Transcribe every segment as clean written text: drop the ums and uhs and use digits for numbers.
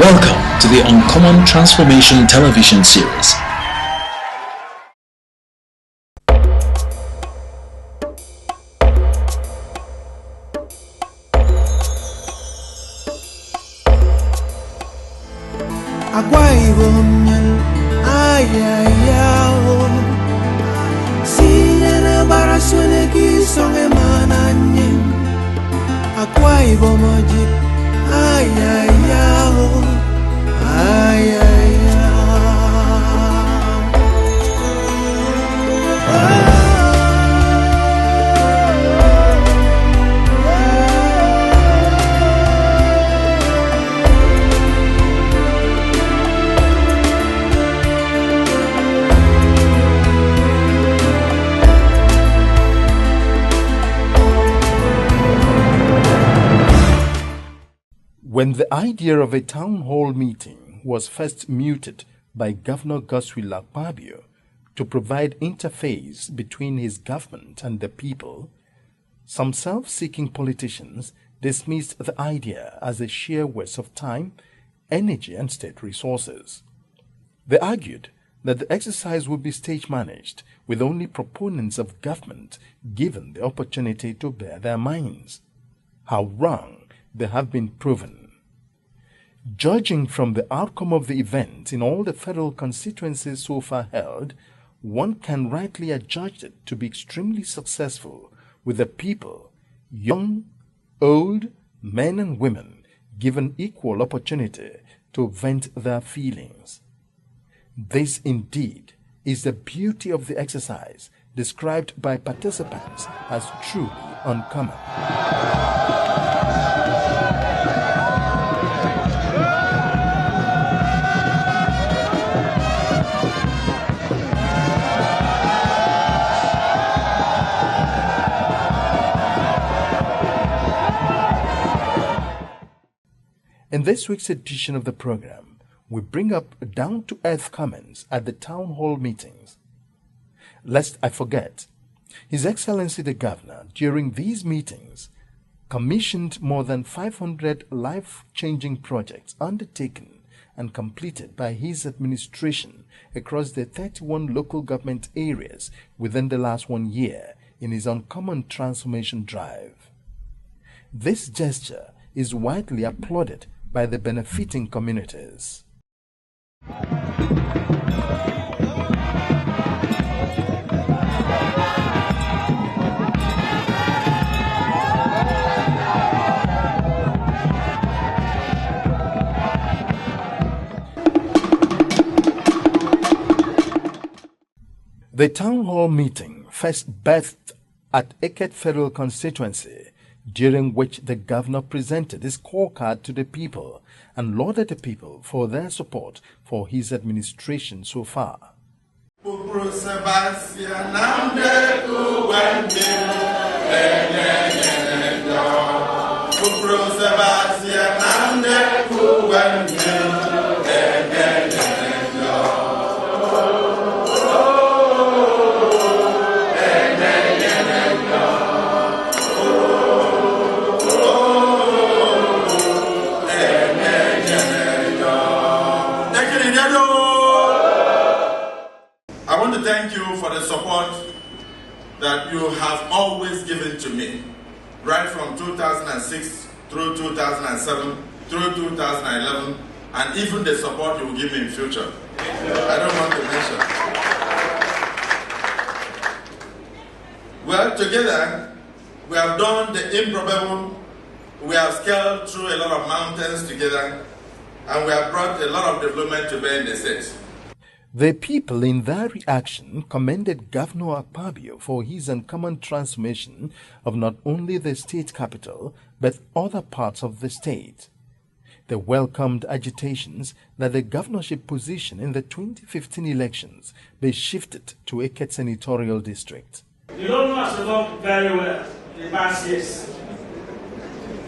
Welcome to the Uncommon Transformation television series. Akwa Ibom ayayao Siyana barasone ki songe mananye Akwa Ibom ojit ayayao When the idea of a town hall meeting was first mooted by Governor Godswill Akpabio to provide interface between his government and the people, some self-seeking politicians dismissed the idea as a sheer waste of time, energy and state resources. They argued that the exercise would be stage-managed with only proponents of government given the opportunity to bear their minds. How wrong they have been proven. Judging from the outcome of the event in all the federal constituencies so far held, one can rightly adjudge it to be extremely successful, with the people, young, old, men and women, given equal opportunity to vent their feelings. This indeed is the beauty of the exercise, described by participants as truly uncommon. In this week's edition of the program, we bring up down-to-earth comments at the town hall meetings. Lest I forget, His Excellency the Governor, during these meetings, commissioned more than 500 life-changing projects undertaken and completed by his administration across the 31 local government areas within the last 1 year in his uncommon transformation drive. This gesture is widely applauded by the benefiting communities. The town hall meeting first birthed at Ekere Federal Constituency, during which the governor presented his scorecard to the people and lauded the people for their support for his administration so far. Thank you for the support that you have always given to me, right from 2006 through 2007, through 2011, and even the support you will give me in future. I don't want to mention. Well, together, we have done the improbable. We have scaled through a lot of mountains together, and we have brought a lot of development to bear in the state. The people in their reaction commended Governor Akpabio for his uncommon transformation of not only the state capital but other parts of the state. They welcomed agitations that the governorship position in the 2015 elections be shifted to Ekere Senatorial District. You don't know us very well in the past years.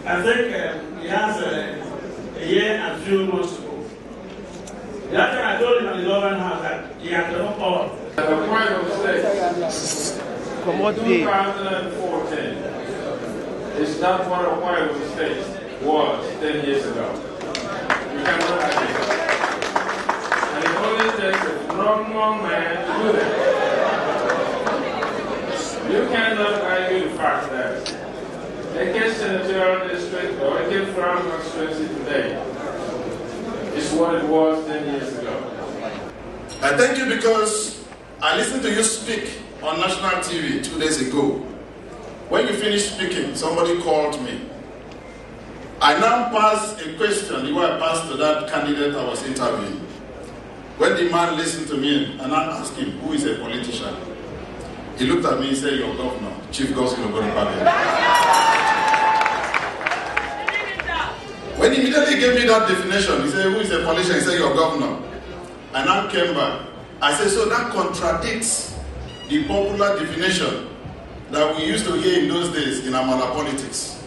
I think he has a year and a few months ago. The last time I told him at the government house that he had no power. At the point of state, from what day? 2014 is not what a point of state was 10 years ago. cannot argue. And it only takes a strong man to do that. You cannot argue the fact that AKHA Senatorial District or AKHA Farm constituency today is what it was 10 years ago. I thank you because I listened to you speak on national TV 2 days ago. When you finished speaking, somebody called me. I now pass a question, the way I passed to that candidate I was interviewing. When the man listened to me and I asked him, who is a politician? He looked at me and said, your governor, Chief Godswill Akpan. When he immediately gave me that definition, he said, who is a politician? He said, your governor. And I came back. I said, so that contradicts the popular definition that we used to hear in those days in Amala politics.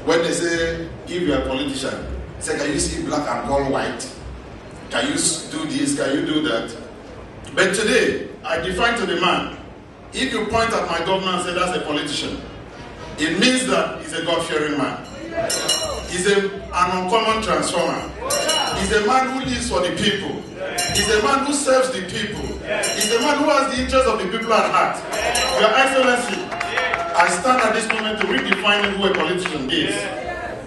When they say, if you're a politician, say, can you see black and call white? Can you do this? Can you do that? But today, I define to the man, if you point at my governor and say that's a politician, it means that he's a God-fearing man. He's an uncommon transformer. He's a man who lives for the people. He's a man who serves the people. He's a man who has the interest of the people at heart. Your Excellency, I stand at this moment to redefine who a politician is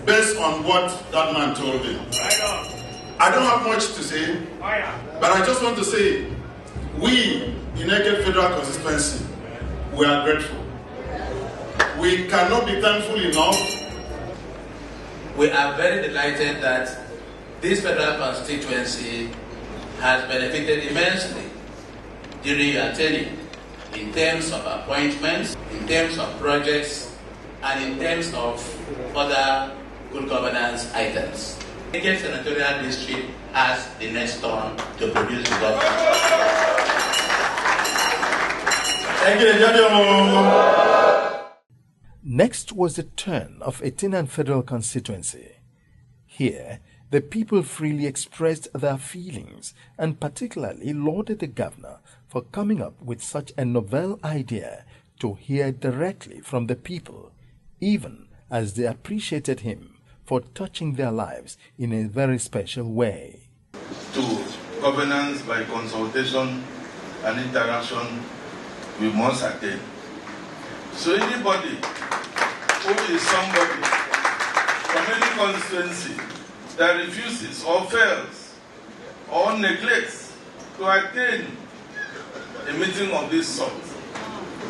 based on what that man told me. I don't have much to say, but I just want to say, we in AKHA Federal Constituency, we are grateful. We cannot be thankful enough. We are very delighted that this federal constituency has benefited immensely during your tenure in terms of appointments, in terms of projects, and in terms of other good governance items. The AKHA Senatorial District has the next turn to produce the government. Next was the turn of Enang Federal Constituency. Here, the people freely expressed their feelings and particularly lauded the governor for coming up with such a novel idea to hear directly from the people, even as they appreciated him for touching their lives in a very special way. To governance by consultation and interaction, we must attain. So anybody who is somebody from any constituency that refuses or fails or neglects to attend a meeting of this sort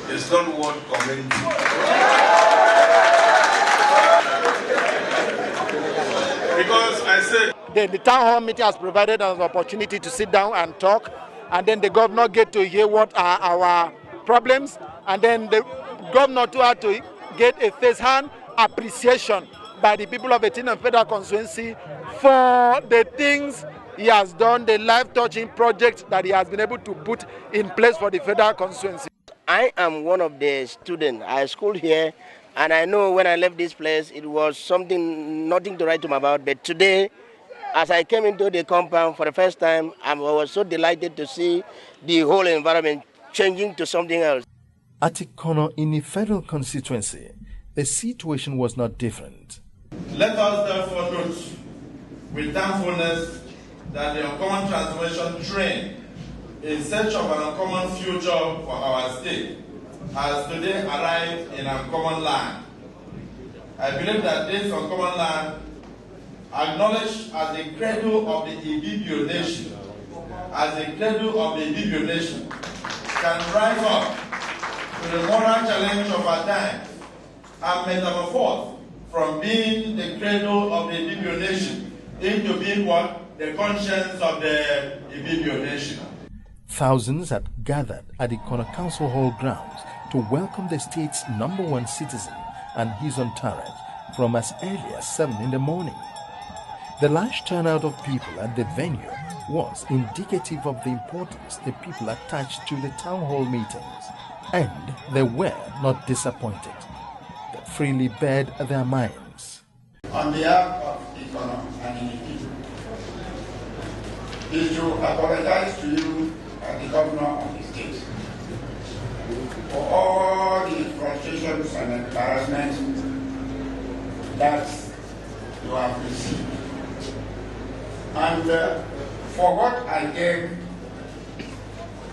is not worth commenting. Because I said The town hall meeting has provided us an opportunity to sit down and talk, and then the governor get to hear what are our problems, and then the governor too had to get a first-hand appreciation by the people of Enang Federal Constituency for the things he has done, the life-touching projects that he has been able to put in place for the federal constituency. I am one of the students. I schooled here, and I know when I left this place, it was nothing to write home about. But today, as I came into the compound for the first time, I was so delighted to see the whole environment changing to something else. At Ikot in the federal constituency, the situation was not different. let us therefore note with thankfulness that the uncommon transformation train in search of an uncommon future for our state has today arrived in uncommon land. I believe that this uncommon land, acknowledged as the cradle of the Ibibio nation, can rise up to the moral challenge of our time and metamorphose from being the cradle of the Ibibio nation into being what? The conscience of the Ibibio nation. Thousands had gathered at the Corner Council Hall grounds to welcome the state's #1 citizen and his entourage from as early as 7 in the morning. The large turnout of people at the venue was indicative of the importance the people attached to the town hall meetings, and they were not disappointed. They freely bared their minds. On behalf of Ikot and the people, is to apologize to you as the governor of the state for all the frustrations and embarrassments that you have received. And for what I gave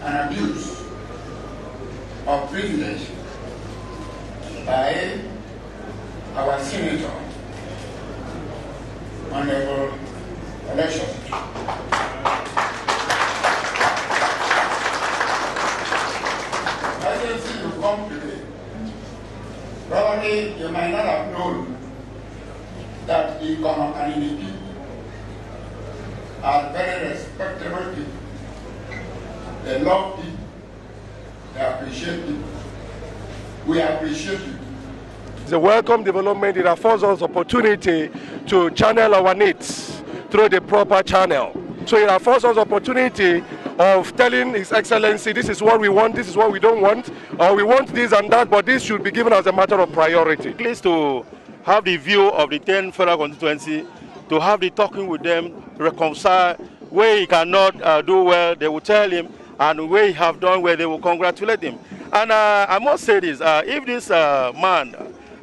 an abuse of privilege by our Senator, Honorable Election. As you see, you come today. Probably you might not have known that the Ikot and the people are very respectable people. They love people. They appreciate people. We appreciate you. It's a welcome development. It affords us opportunity to channel our needs through the proper channel. So it affords us opportunity of telling His Excellency, this is what we want, this is what we don't want, or we want this and that, but this should be given as a matter of priority. Pleased to have the view of the 10 federal constituency, to have the talking with them, reconcile where he cannot do well, they will tell him, and where he have done well, they will congratulate him. And I must say this, if this man,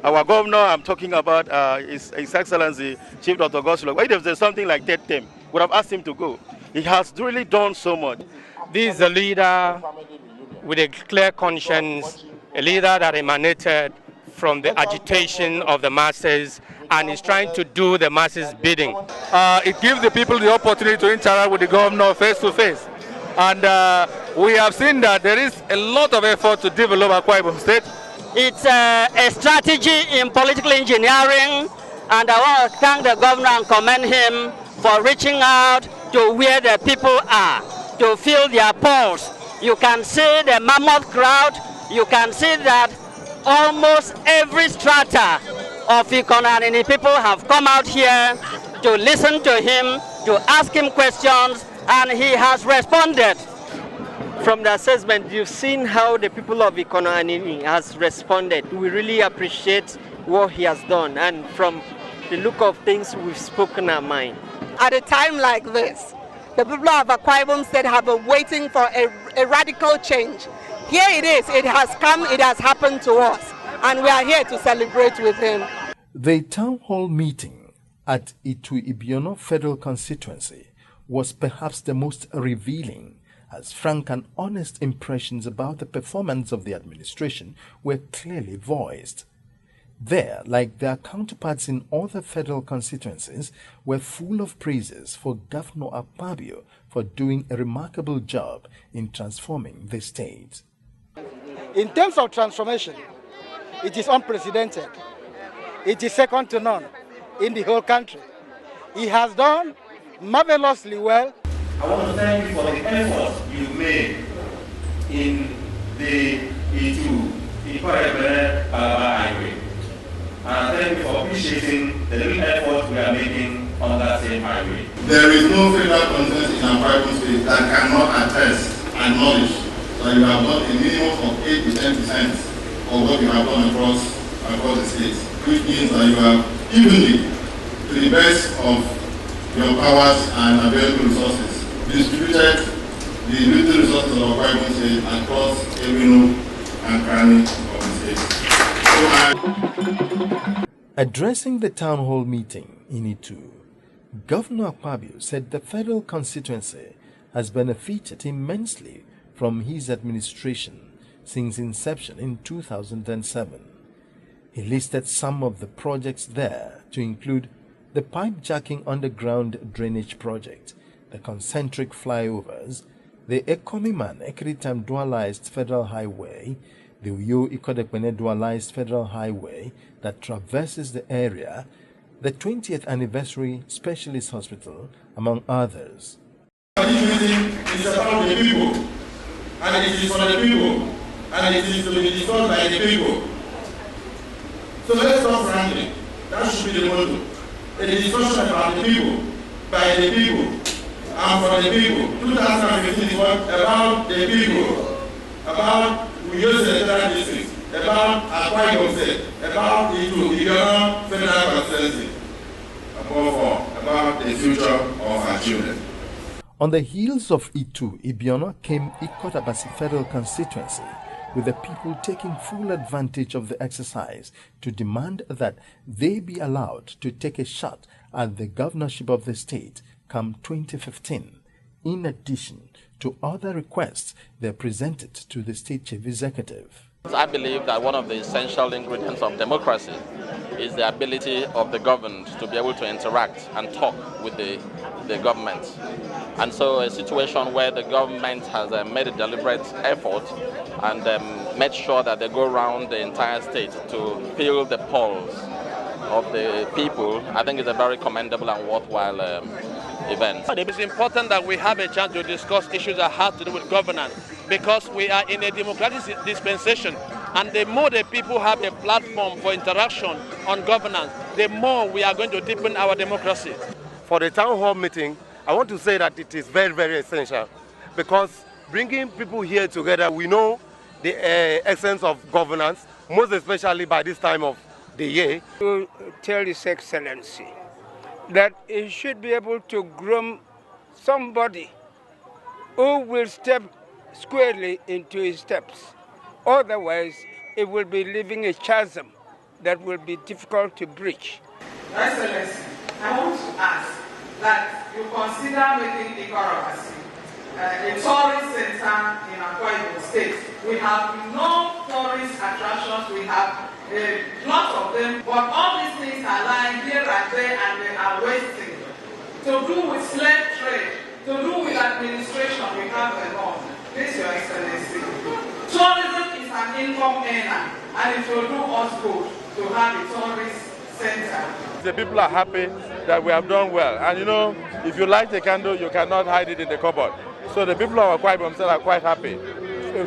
our governor I'm talking about, His Excellency Chief Dr. Godswill, if there's something like third term, would have asked him to go. He has really done so much. This is a leader with a clear conscience, a leader that emanated from the agitation of the masses and is trying to do the masses' bidding. It gives the people the opportunity to interact with the governor face to face. And we have seen that there is a lot of effort to develop Akwa Ibom State. It's a strategy in political engineering, and I want to thank the governor and commend him for reaching out to where the people are, to feel their pulse. You can see the mammoth crowd. You can see that almost every strata of Ikot people have come out here to listen to him, to ask him questions, and he has responded. From the assessment, you've seen how the people of Ikot has responded. We really appreciate what he has done, and from the look of things, we've spoken our mind. At a time like this, the people of Akwa Ibom State have been waiting for a radical change. Here it is, it has come, it has happened to us, and we are here to celebrate with him. The town hall meeting at Otu Ibiono Federal Constituency was perhaps the most revealing, as frank and honest impressions about the performance of the administration were clearly voiced. There, like their counterparts in other federal constituencies, were full of praises for Governor Akpabio for doing a remarkable job in transforming the state. In terms of transformation, it is unprecedented. It is second to none in the whole country. He has done marvelously well. I want to thank you for the effort you made in the Ikot highway. And thank you for appreciating the little effort we are making on that same highway. There is no federal consensus in our private state that cannot attest and acknowledge that you have done a minimum of 8 to 10% of what you have done across the state, which means that you have evenly, to the best of your powers and available resources, distributed the little resources of our private state across every nook and cranny of the state. Addressing the town hall meeting in Otu, Governor Akpabio said the federal constituency has benefited immensely from his administration since inception in 2007. He listed some of the projects there to include the pipe-jacking underground drainage project, the concentric flyovers, the Ekomiman-Ekeritam dualized federal highway, the Uyo-Ikot dualized federal highway that traverses the area, the 20th anniversary specialist hospital, among others. This meeting is about the people, and it is for the people, and it is to be discussed by the people. So let's stop rambling. That should be the motto. A discussion about the people, by the people, and for the people. 2015 is what about the people, about Uyo Senatorial District, about Akwa Ibom State, about Otu Ibiono Federal Constituency, above all, about the future of our children. On the heels of Otu Ibiono came Ikot Bassey Federal Constituency, with the people taking full advantage of the exercise to demand that they be allowed to take a shot at the governorship of the state come 2015, in addition to other requests they presented to the state chief executive. I believe that one of the essential ingredients of democracy is the ability of the governed to be able to interact and talk with the government. And so a situation where the government has made a deliberate effort and made sure that they go around the entire state to feel the pulse of the people, I think is a very commendable and worthwhile event. It's important that we have a chance to discuss issues that have to do with governance, because we are in a democratic dispensation, and the more the people have a platform for interaction on governance, the more we are going to deepen our democracy. For the town hall meeting, I want to say that it is very, very essential, because bringing people here together, we know the essence of governance, most especially by this time of the year. To tell His Excellency that he should be able to groom somebody who will step squarely into his steps. Otherwise, it will be leaving a chasm that will be difficult to breach. Your Excellency, I want to ask that you consider making Ikot a tourist center in Akwa Ibom State. We have no tourist attractions, we have a lot of them, but all these things are lying here and there and they are wasting. To do with slave trade, to do with administration, we have a lot. This, Your Excellency. Tourism is an income earner, and it will do us good to have a tourist center. The people are happy that we have done well. And you know, if you light a candle, you cannot hide it in the cupboard. So the people of Akwa Ibom are quite happy.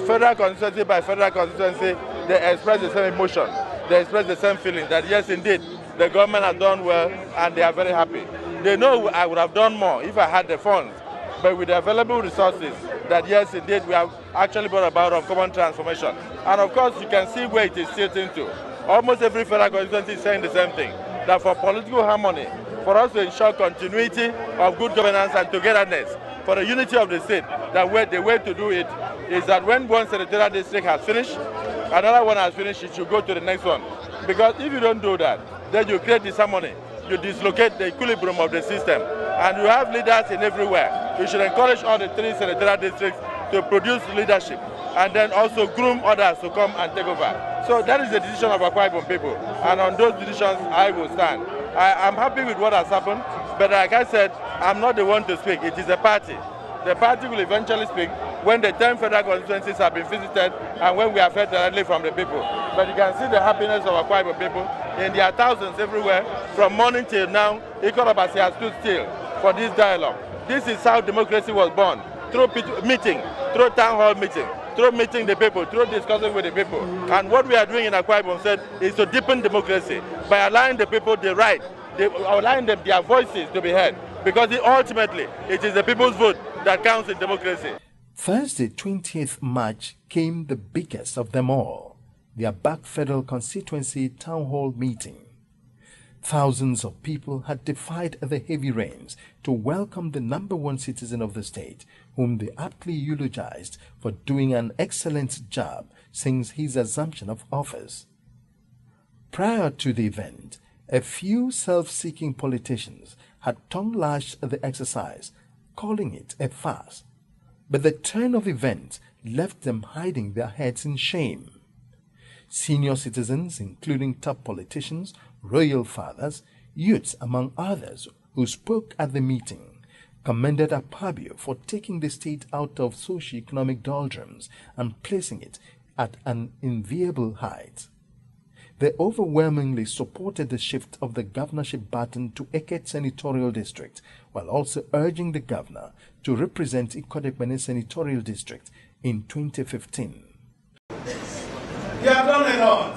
Federal constituency by federal constituency, they express the same emotion. They express the same feeling that yes, indeed, the government has done well and they are very happy. They know I would have done more if I had the funds, but with the available resources, that yes, indeed, we have actually brought about uncommon transformation. And of course, you can see where it is tilting to. Almost every federal constituency is saying the same thing, that for political harmony, for us to ensure continuity of good governance and togetherness, for the unity of the state, that the way to do it is that when one senatorial district has finished, another one has finished, it should go to the next one. Because if you don't do that, then you create disharmony. You dislocate the equilibrium of the system. And you have leaders in everywhere. You should encourage all the 3 senatorial districts to produce leadership and then also groom others to come and take over. So that is the decision of Akwa Ibom people. And on those decisions, I will stand. I'm happy with what has happened, but like I said, I'm not the one to speak. It is the party. The party will eventually speak when the 10 federal constituencies have been visited and when we have heard directly from the people. But you can see the happiness of Akwa Ibom people in their thousands everywhere. From morning till now, Ikot Bassey has stood still for this dialogue. This is how democracy was born, through meeting, through town hall meeting, through meeting the people, through discussing with the people. And what we are doing in Akwa Ibom is to deepen democracy by allowing the people the right, allowing them their voices to be heard. Because ultimately, it is the people's vote that counts in democracy. Thursday, 20th March, came the biggest of them all, the Abak Federal Constituency Town Hall meeting. Thousands of people had defied the heavy rains to welcome the #1 citizen of the state, whom they aptly eulogized for doing an excellent job since his assumption of office. Prior to the event, a few self-seeking politicians had tongue-lashed the exercise, calling it a farce. But the turn of events left them hiding their heads in shame. Senior citizens, including top politicians, royal fathers, youths among others who spoke at the meeting, commended Akpabio for taking the state out of socio-economic doldrums and placing it at an enviable height. They overwhelmingly supported the shift of the governorship baton to Ekere Senatorial District, while also urging the governor to represent Ikot Senatorial District in 2015. You have done a lot.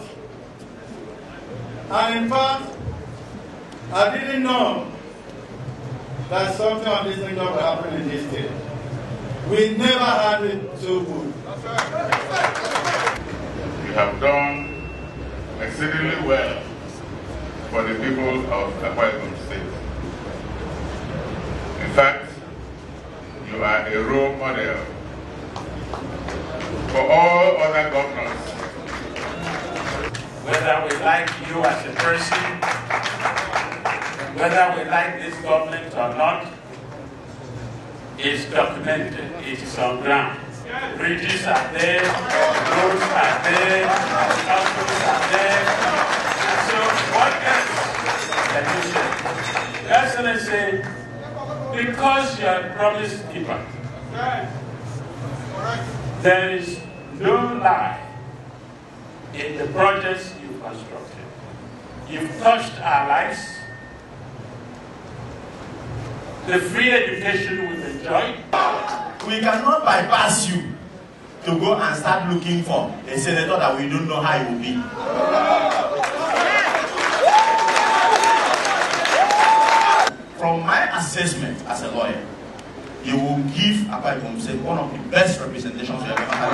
And in fact, I didn't know that something of this nature would happen in this state. We never had it so good. You have done exceedingly well for the people of Akwa Ibom State. In fact, you are a role model for all other governors. Whether we like you as a person, whether we like this government or not, is documented, it is on ground. Bridges are there, roads are there, hospitals are there. And so what else can you say? Excellency, because you have promised Iban, there is no lie in the projects you've constructed. You've touched our lives. The free education we've enjoyed. We cannot bypass you to go and start looking for a senator that we don't know how he will be. From my assessment as a lawyer, you will give Akpabio one of the best representations we have ever had.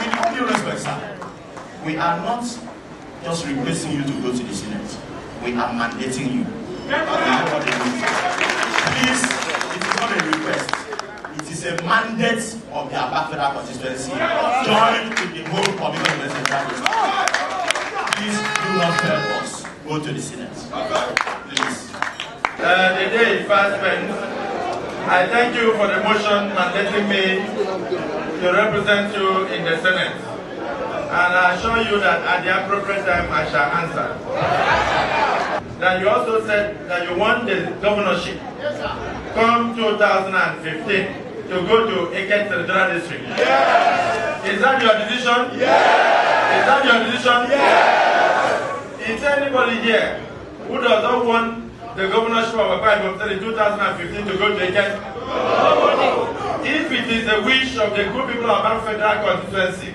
With all due respect, sir, we are not just requesting you to go to the Senate. We are mandating you. Please, it is not a request. It is a mandate of the Aba Federal Constituency. Join with the whole commitment of the Central. Please do not fail us. Go to the Senate. Please. The day is fast spent. I thank you for the motion mandating me to represent you in the Senate. And I assure you that at the appropriate time I shall answer. That you also said that you want the governorship come 2015 to go to Ekere Senatorial District. Yes. Is that your decision? Yes. Is that your decision? Yes. Is anybody here who does not want the governorship of Akpabio in 2015 to go to Ekere? If it is the wish of the good people of our federal constituency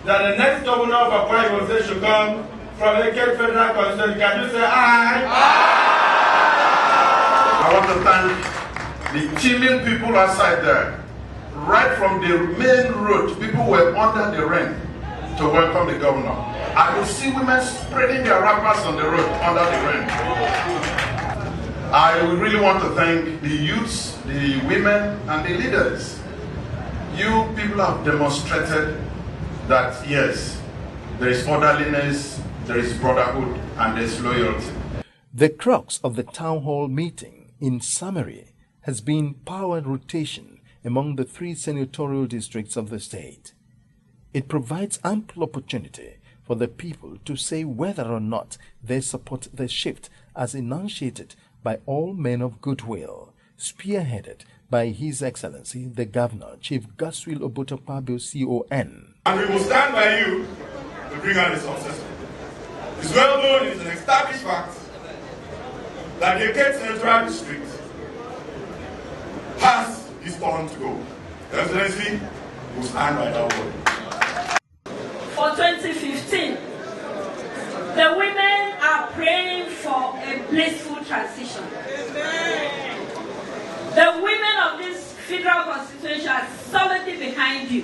that the next governor of Akpabio should come from Ekere Federal Constituency, can you say aye? I want to thank the teeming people outside there. Right from the main road, people were under the rain to welcome the governor. I could see women spreading their wrappers on the road under the rain. I really want to thank the youths, the women, and the leaders. You people have demonstrated that yes, there is orderliness, there is brotherhood, and there is loyalty. The crux of the town hall meeting, in summary, has been power rotation among the 3 senatorial districts of the state. It provides ample opportunity for the people to say whether or not they support the shift as enunciated by all men of goodwill, spearheaded by His Excellency the Governor, Chief Godswill Akpabio CON. And we will stand by you to bring out a successor. It's well known, it's an established fact, that the Ekere Senatorial District has his turn to go. Excellency, we will stand by that word. For 2015, the women are praying for a blissful transition. The women of this federal constitution are solidly behind you.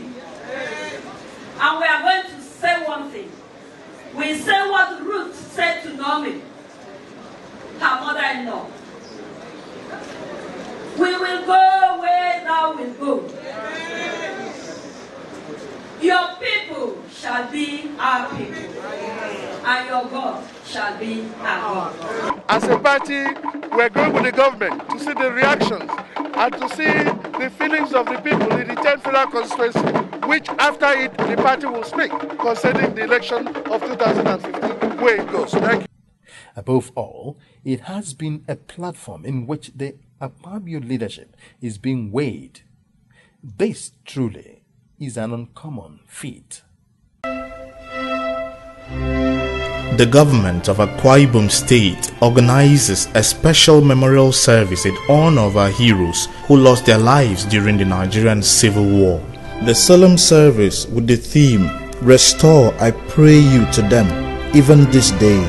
And we are going to say one thing. We say what Ruth said to Naomi, her mother-in-law. We will go where thou wilt go. Your people shall be our people, and your God shall be our God. As a party, we're going with the government to see the reactions and to see the feelings of the people in the 10th federal constituency, which after it, the party will speak concerning the election of 2015, where it goes. Thank you. Above all, it has been a platform in which the Akpabio leadership is being weighed. This truly is an uncommon feat. The government of Akwa Ibom State organizes a special memorial service in honor of our heroes who lost their lives during the Nigerian Civil War. The solemn service with the theme, "Restore, I pray you to them, even this day,"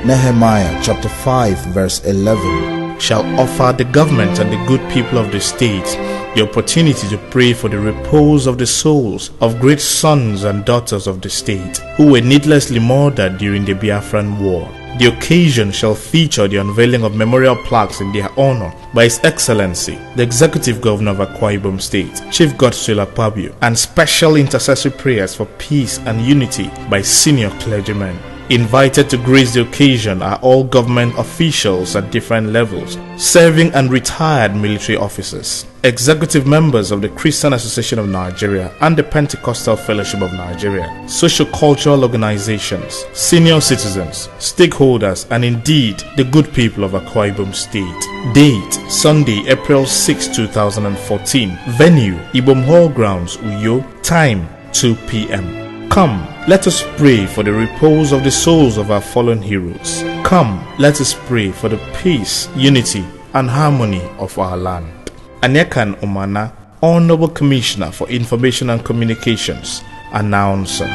Nehemiah chapter 5 verse 11, shall offer the government and the good people of the state the opportunity to pray for the repose of the souls of great sons and daughters of the state who were needlessly murdered during the Biafran War. The occasion shall feature the unveiling of memorial plaques in their honor by His Excellency, the Executive Governor of Akwa Ibom State, Chief Godswill Akpabio, and special intercessory prayers for peace and unity by senior clergymen. Invited to grace the occasion are all government officials at different levels, serving and retired military officers, executive members of the Christian Association of Nigeria and the Pentecostal Fellowship of Nigeria, socio-cultural organizations, senior citizens, stakeholders, and indeed the good people of Akwa Ibom State. Date: Sunday, April 6, 2014. Venue: Ibom Hall Grounds, Uyo. Time: 2 p.m. Come, let us pray for the repose of the souls of our fallen heroes. Come, let us pray for the peace, unity, and harmony of our land. Anyakan Omana, Honorable Commissioner for Information and Communications, Announcer.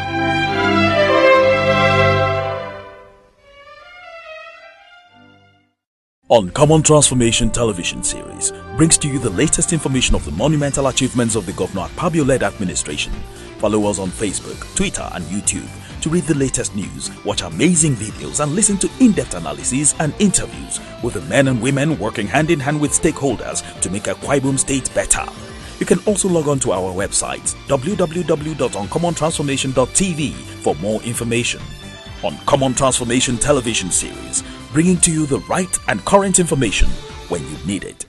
Uncommon Transformation television series brings to you the latest information of the monumental achievements of the Governor Akpabio-led administration. Follow us on Facebook, Twitter, and YouTube to read the latest news, watch amazing videos, and listen to in-depth analyses and interviews with the men and women working hand-in-hand with stakeholders to make Akwa Ibom State better. You can also log on to our website, www.uncommontransformation.tv, for more information. Uncommon Transformation television series, bringing to you the right and current information when you need it.